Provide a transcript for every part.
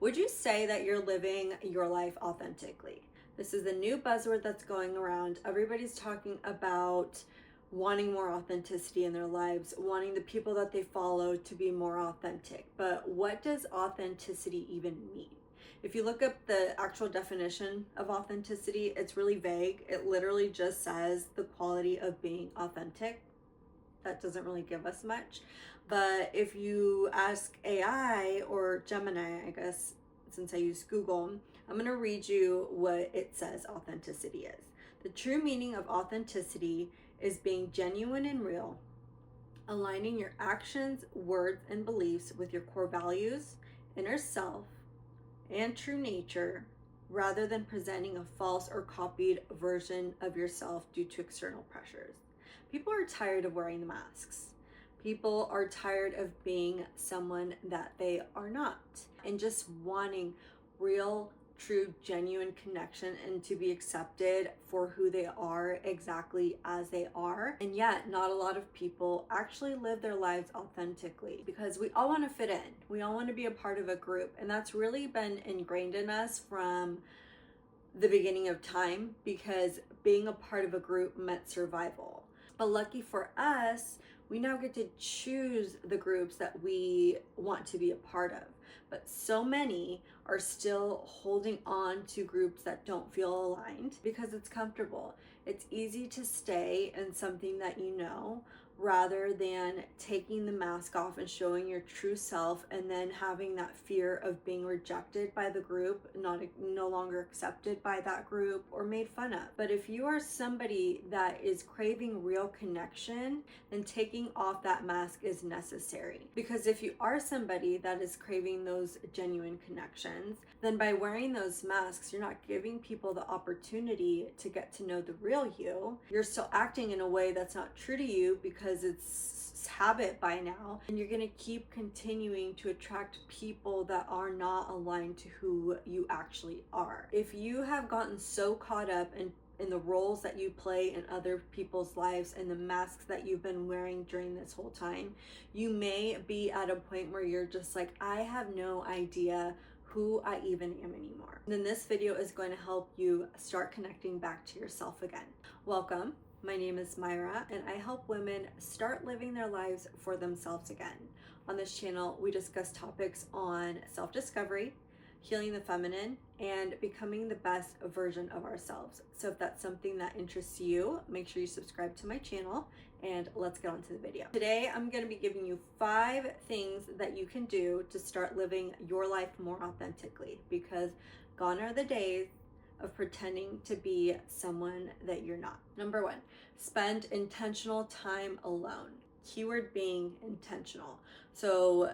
Would you say that you're living your life authentically? This is a new buzzword that's going around. Everybody's talking about wanting more authenticity in their lives, wanting the people that they follow to be more authentic. But what does authenticity even mean? If you look up the actual definition of authenticity, it's really vague. It literally just says the quality of being authentic. That doesn't really give us much. But if you ask AI or Gemini, I guess, since I use Google, I'm going to read you what it says authenticity is. The true meaning of authenticity is being genuine and real, aligning your actions, words, and beliefs with your core values, inner self, and true nature, rather than presenting a false or copied version of yourself due to external pressures. People are tired of wearing the masks. People are tired of being someone that they are not, and just wanting real, true, genuine connection and to be accepted for who they are exactly as they are. And yet, not a lot of people actually live their lives authentically because we all want to fit in. We all want to be a part of a group, and that's really been ingrained in us from the beginning of time because being a part of a group meant survival. But lucky for us, we now get to choose the groups that we want to be a part of. But so many are still holding on to groups that don't feel aligned because it's comfortable. It's easy to stay in something that you know rather than taking the mask off and showing your true self and then having that fear of being rejected by the group, no longer accepted by that group or made fun of. But if you are somebody that is craving real connection, then taking off that mask is necessary. Because if you are somebody that is craving those genuine connections, then by wearing those masks, you're not giving people the opportunity to get to know the real you. You're still acting in a way that's not true to you because it's habit by now, and you're going to keep continuing to attract people that are not aligned to who you actually are. If you have gotten so caught up in the roles that you play in other people's lives and the masks that you've been wearing during this whole time, you may be at a point where you're just like, I have no idea who I even am anymore. And then this video is going to help you start connecting back to yourself again. Welcome. My name is Mayra, and I help women start living their lives for themselves again. On this channel, we discuss topics on self-discovery, healing the feminine, and becoming the best version of ourselves. So if that's something that interests you, make sure you subscribe to my channel, and let's get on to the video. Today, I'm going to be giving you 5 things that you can do to start living your life more authentically, because gone are the days of pretending to be someone that you're not. Number 1, spend intentional time alone. Keyword being intentional. So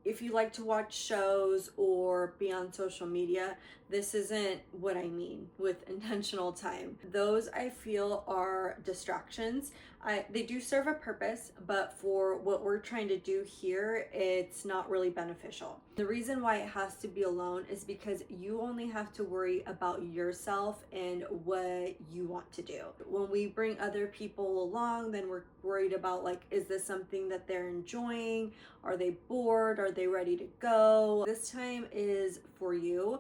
if you like to watch shows or be on social media, this isn't what I mean with intentional time. Those I feel are distractions. They do serve a purpose, but for what we're trying to do here, it's not really beneficial. The reason why it has to be alone is because you only have to worry about yourself and what you want to do. When we bring other people along, then we're worried about, like, is this something that they're enjoying? Are they bored? Are they ready to go? This time is for you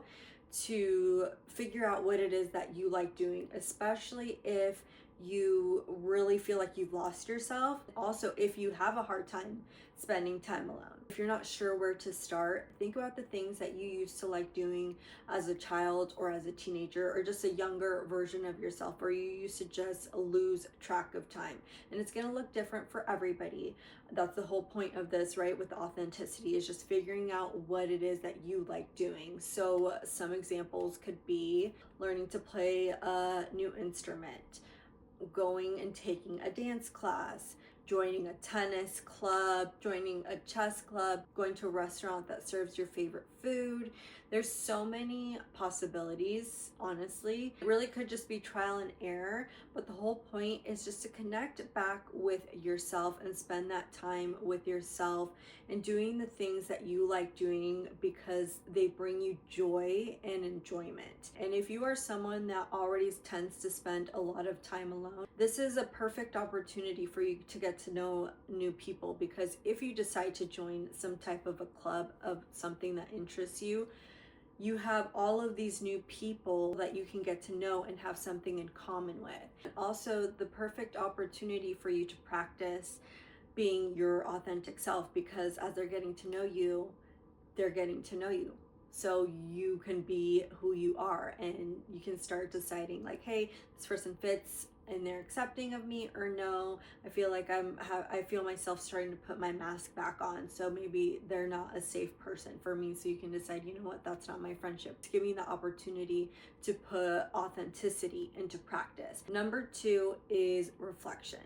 to figure out what it is that you like doing, especially if you really feel like you've lost yourself. Also, if you have a hard time spending time alone. If you're not sure where to start, think about the things that you used to like doing as a child or as a teenager, or just a younger version of yourself where you used to just lose track of time. And it's going to look different for everybody. That's the whole point of this, right? With authenticity, is just figuring out what it is that you like doing. So some examples could be learning to play a new instrument, going and taking a dance class, joining a tennis club, joining a chess club, going to a restaurant that serves your favorite food. There's so many possibilities, honestly. It really could just be trial and error, but the whole point is just to connect back with yourself and spend that time with yourself and doing the things that you like doing because they bring you joy and enjoyment. And if you are someone that already tends to spend a lot of time alone, this is a perfect opportunity for you to get get to know new people, because if you decide to join some type of a club of something that interests you, you have all of these new people that you can get to know and have something in common with. And also the perfect opportunity for you to practice being your authentic self, because as they're getting to know you, they're getting to know you. So you can be who you are, and you can start deciding like, hey, this person fits and they're accepting of me, or no, I feel like I feel myself starting to put my mask back on, so maybe they're not a safe person for me. So you can decide, you know what, that's not my friendship. It's giving the opportunity to put authenticity into practice. Number 2 is reflection.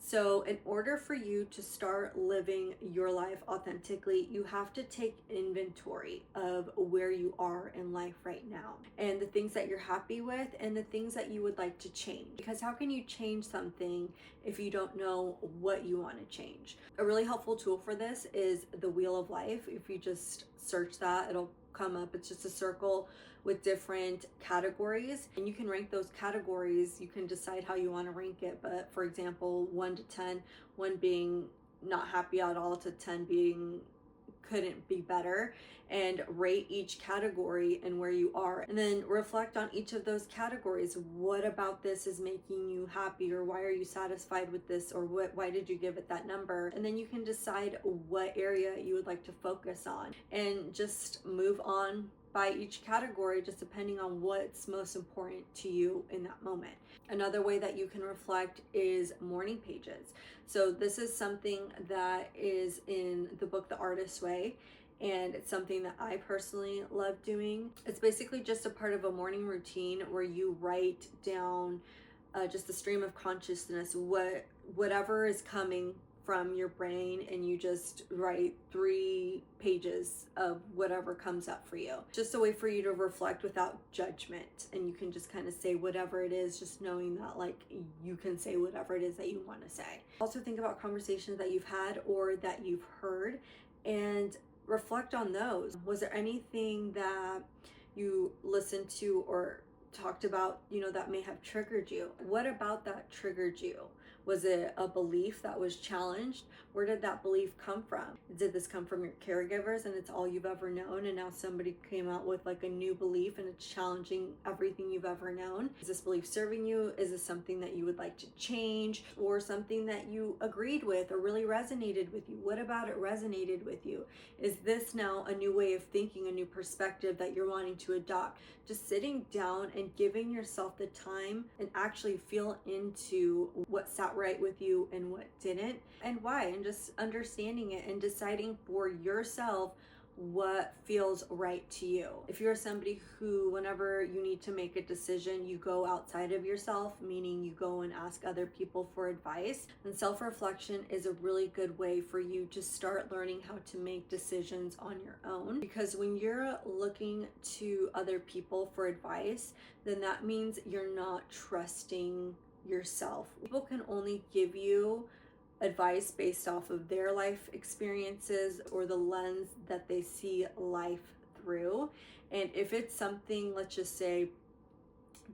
So in order for you to start living your life authentically, you have to take inventory of where you are in life right now, and the things that you're happy with and the things that you would like to change. Because how can you change something if you don't know what you want to change? A really helpful tool for this is the Wheel of Life. If you just search that, it'll come up. It's just a circle with different categories, and you can rank those categories. You can decide how you want to rank it, but for example, 1 to 10, 1 being not happy at all to 10 being couldn't be better, and rate each category and where you are, and then reflect on each of those categories. What about this is making you happy, or why are you satisfied with this, or why did you give it that number? And then you can decide what area you would like to focus on, and just move on by each category, just depending on what's most important to you in that moment. Another way that you can reflect is morning pages. So this is something that is in the book The Artist's Way, and it's something that I personally love doing. It's basically just a part of a morning routine where you write down just a stream of consciousness, whatever is coming from your brain, and you just write 3 pages of whatever comes up for you. Just a way for you to reflect without judgment, and you can just kind of say whatever it is, just knowing that like you can say whatever it is that you want to say. Also think about conversations that you've had or that you've heard, and reflect on those. Was there anything that you listened to or talked about, that may have triggered you? What about that triggered you? Was it a belief that was challenged? Where did that belief come from? Did this come from your caregivers and it's all you've ever known, and now somebody came out with like a new belief and it's challenging everything you've ever known? Is this belief serving you? Is this something that you would like to change, or something that you agreed with or really resonated with you? What about it resonated with you? Is this now a new way of thinking, a new perspective that you're wanting to adopt? Just sitting down and giving yourself the time and actually feel into what sat right with you and what didn't, and why, and just understanding it and deciding for yourself what feels right to you. If you're somebody who, whenever you need to make a decision, you go outside of yourself, meaning you go and ask other people for advice, then self-reflection is a really good way for you to start learning how to make decisions on your own. Because when you're looking to other people for advice, then that means you're not trusting yourself. People can only give you advice based off of their life experiences or the lens that they see life through. And if it's something, let's just say,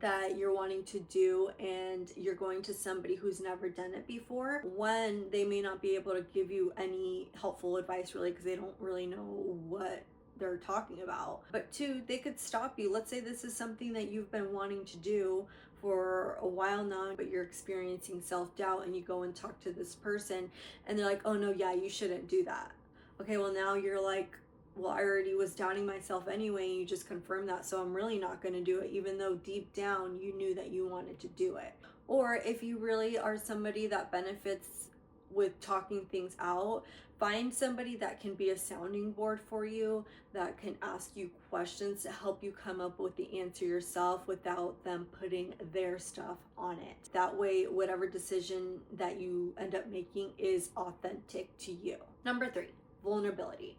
that you're wanting to do and you're going to somebody who's never done it before, one, they may not be able to give you any helpful advice really, because they don't really know what they're talking about. But 2, they could stop you. Let's say this is something that you've been wanting to do for a while now, but you're experiencing self-doubt, and you go and talk to this person and they're like, oh no, yeah, you shouldn't do that. Okay, well now you're like, well, I already was doubting myself anyway, and you just confirmed that, so I'm really not going to do it, even though deep down you knew that you wanted to do it. Or if you really are somebody that benefits with talking things out, find somebody that can be a sounding board for you, that can ask you questions to help you come up with the answer yourself without them putting their stuff on it. That way, whatever decision that you end up making is authentic to you. Number 3, vulnerability.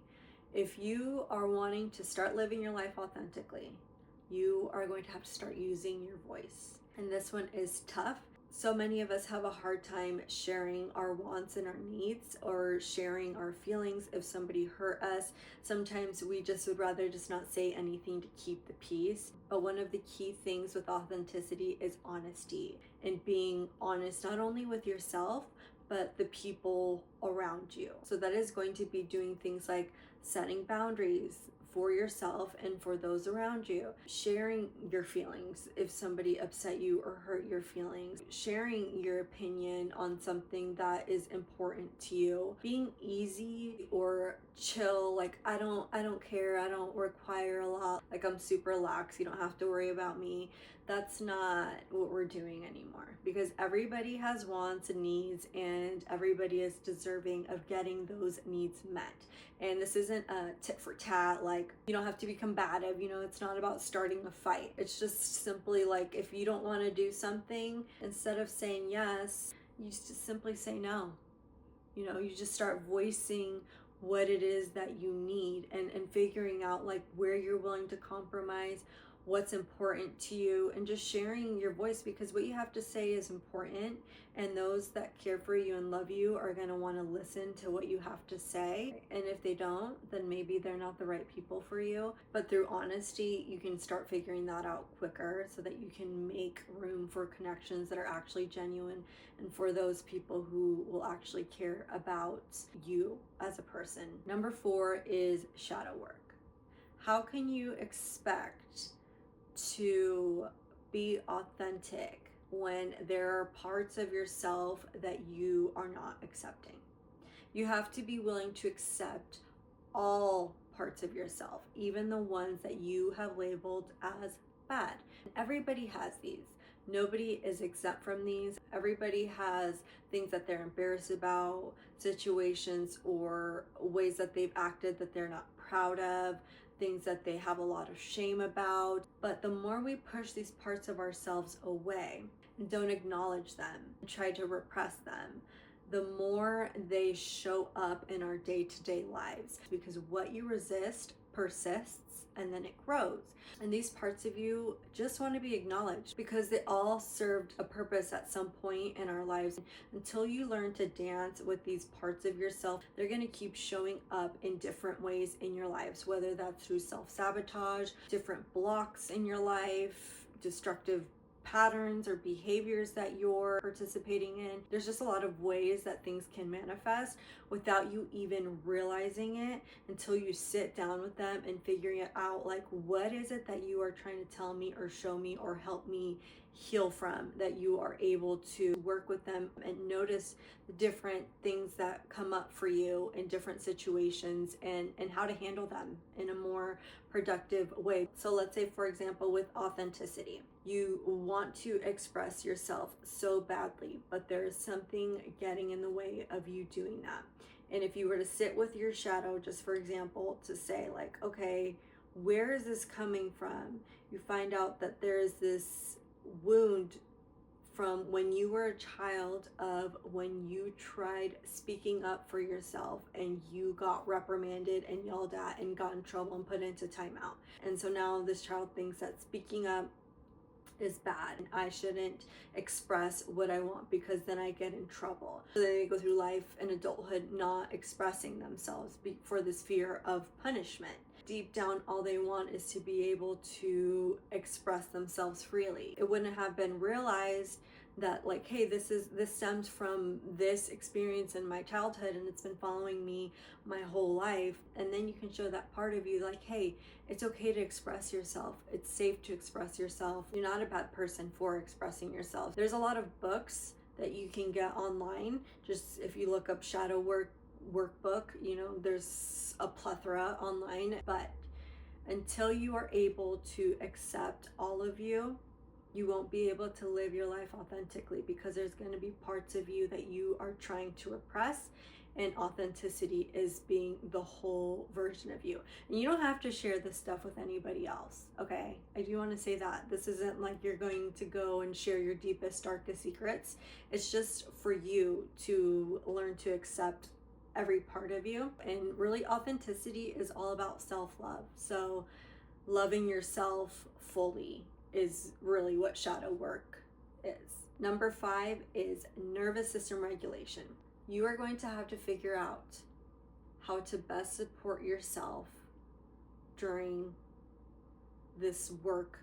If you are wanting to start living your life authentically, you are going to have to start using your voice. And this one is tough. So many of us have a hard time sharing our wants and our needs, or sharing our feelings if somebody hurt us. Sometimes we just would rather just not say anything to keep the peace. But one of the key things with authenticity is honesty, and being honest not only with yourself, but the people around you. So that is going to be doing things like setting boundaries for yourself and for those around you, sharing your feelings if somebody upset you or hurt your feelings, sharing your opinion on something that is important to you, being easy or chill, like I don't care, I don't require a lot, like I'm super lax, you don't have to worry about me. That's not what we're doing anymore, because everybody has wants and needs, and everybody is deserving of getting those needs met. And this isn't a tit for tat, like you don't have to be combative, it's not about starting a fight. It's just simply like, if you don't want to do something, instead of saying yes, you just simply say no. You just start voicing what it is that you need, and figuring out like where you're willing to compromise, what's important to you, and just sharing your voice, because what you have to say is important, and those that care for you and love you are going to want to listen to what you have to say. And if they don't, then maybe they're not the right people for you. But through honesty, you can start figuring that out quicker, so that you can make room for connections that are actually genuine, and for those people who will actually care about you as a person. Number 4 is shadow work. How can you expect to be authentic when there are parts of yourself that you are not accepting? You have to be willing to accept all parts of yourself, even the ones that you have labeled as bad. Everybody has these. Nobody is exempt from these. Everybody has things that they're embarrassed about, situations or ways that they've acted that they're not proud of, things that they have a lot of shame about. But the more we push these parts of ourselves away and don't acknowledge them and try to repress them, the more they show up in our day-to-day lives, because what you resist persists, and then it grows. And these parts of you just want to be acknowledged, because they all served a purpose at some point in our lives. Until you learn to dance with these parts of yourself, they're going to keep showing up in different ways in your lives, whether that's through self-sabotage, different blocks in your life, destructive patterns or behaviors that you're participating in. There's just a lot of ways that things can manifest without you even realizing it, until you sit down with them and figuring it out, like, what is it that you are trying to tell me or show me or help me heal from, that you are able to work with them and notice the different things that come up for you in different situations, and how to handle them in a more productive way. So let's say, for example, with authenticity, you want to express yourself so badly, but there is something getting in the way of you doing that. And if you were to sit with your shadow, just for example, to say like, okay, where is this coming from? You find out that there is this wound from when you were a child, of when you tried speaking up for yourself and you got reprimanded and yelled at and got in trouble and put into timeout. And so now this child thinks that speaking up is bad, and I shouldn't express what I want because then I get in trouble. So they go through life in adulthood not expressing themselves for this fear of punishment. Deep down, all they want is to be able to express themselves freely. It wouldn't have been realized that, like, hey, this stems from this experience in my childhood, and it's been following me my whole life. And then you can show that part of you, like, hey, it's okay to express yourself. It's safe to express yourself. You're not a bad person for expressing yourself. There's a lot of books that you can get online. Just if you look up shadow work workbook, there's a plethora online. But until you are able to accept all of you, you won't be able to live your life authentically, because there's going to be parts of you that you are trying to repress, and authenticity is being the whole version of you. And you don't have to share this stuff with anybody else, okay? I do want to say that this isn't like you're going to go and share your deepest, darkest secrets. It's just for you to learn to accept every part of you. And really, authenticity is all about self-love. So loving yourself fully is really what shadow work is. Number 5 is nervous system regulation. You are going to have to figure out how to best support yourself during this work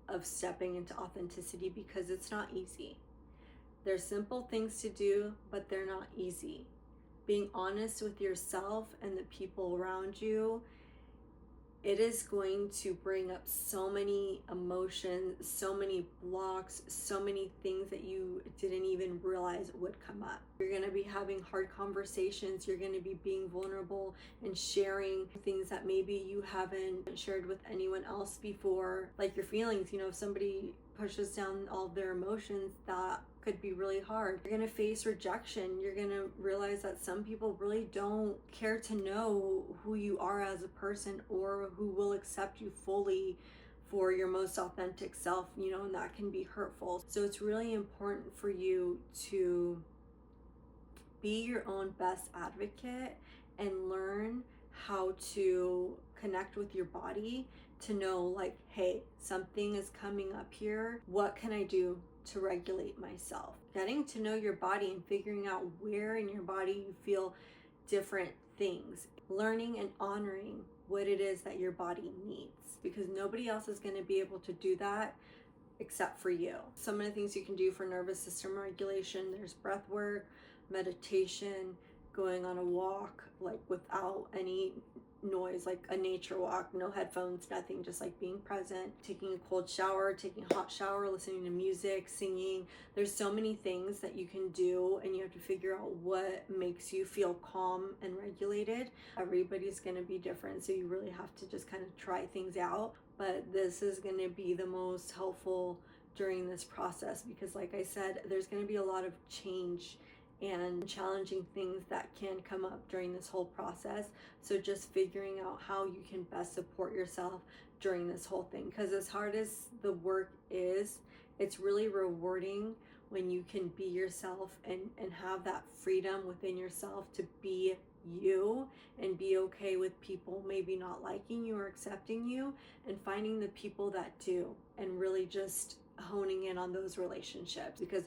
of stepping into authenticity, because it's not easy. They're simple things to do, but they're not easy. Being honest with yourself and the people around you, it is going to bring up so many emotions, so many blocks, so many things that you didn't even realize would come up. You're going to be having hard conversations. You're going to be being vulnerable and sharing things that maybe you haven't shared with anyone else before, like your feelings. You know, if somebody pushes down all of their emotions, that could be really hard. You're going to face rejection. You're going to realize that some people really don't care to know who you are as a person, or who will accept you fully for your most authentic self, you know, and that can be hurtful. So it's really important for you to be your own best advocate and learn how to connect with your body, to know, like, hey, something is coming up here. What can I do to regulate myself? Getting to know your body and figuring out where in your body you feel different things. Learning and honoring what it is that your body needs, because nobody else is going to be able to do that except for you. Some of the things you can do for nervous system regulation: there's breath work, meditation, going on a walk like without any noise, like a nature walk, no headphones, nothing, just like being present, taking a cold shower, taking a hot shower, listening to music, singing. There's so many things that you can do, and you have to figure out what makes you feel calm and regulated. Everybody's going to be different, so you really have to just kind of try things out. But this is going to be the most helpful during this process, because like I said, there's going to be a lot of change and challenging things that can come up during this whole process. So just figuring out how you can best support yourself during this whole thing, because as hard as the work is, it's really rewarding when you can be yourself and have that freedom within yourself to be you, and be okay with people maybe not liking you or accepting you, and finding the people that do, and really just honing in on those relationships, because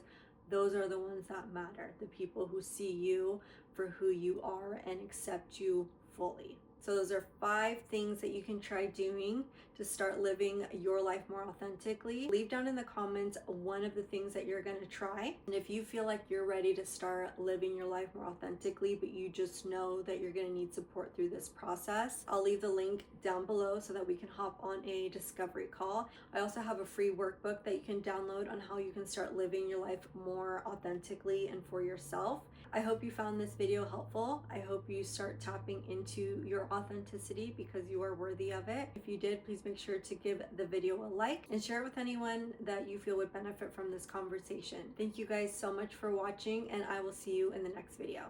those are the ones that matter. The people who see you for who you are and accept you fully. So those are 5 things that you can try doing to start living your life more authentically. Leave down in the comments one of the things that you're going to try. And if you feel like you're ready to start living your life more authentically, but you just know that you're going to need support through this process, I'll leave the link down below so that we can hop on a discovery call. I also have a free workbook that you can download on how you can start living your life more authentically and for yourself. I hope you found this video helpful. I hope you start tapping into your authenticity, because you are worthy of it. If you did, please make sure to give the video a like and share it with anyone that you feel would benefit from this conversation. Thank you guys so much for watching, and I will see you in the next video.